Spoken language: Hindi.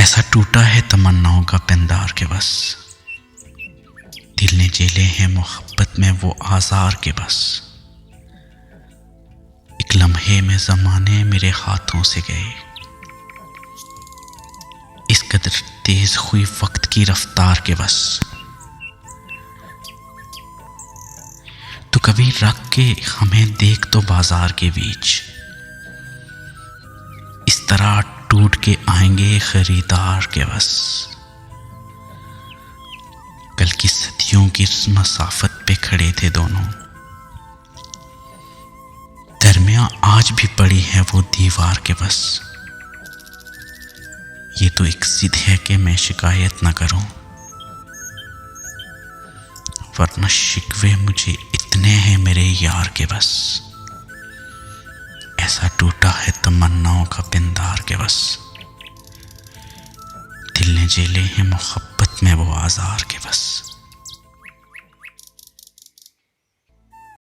ऐसा टूटा है तमन्नाओं का पिंदार के बस, दिल ने झेले हैं मोहब्बत में वो आज़ार के बस। एक लम्हे में ज़माने मेरे हाथों से गए, इस कदर तेज हुई वक्त की रफ्तार के बस। तो कभी रख के हमें देख तो बाजार के बीच, इस तरह टूट के आएंगे खरीदार के बस। कल की सदियों की मसाफत पे खड़े थे दोनों, दरमियां आज भी पड़ी है वो दीवार के बस। ये तो एक जिद है कि मैं शिकायत न करूं, वरना शिकवे मुझे इतने हैं मेरे यार के बस। ऐसा टूटा है तमन्नाओं का पिंदार के बस, दिल ने झेले हैं मोहब्बत में वो आज़ार के बस।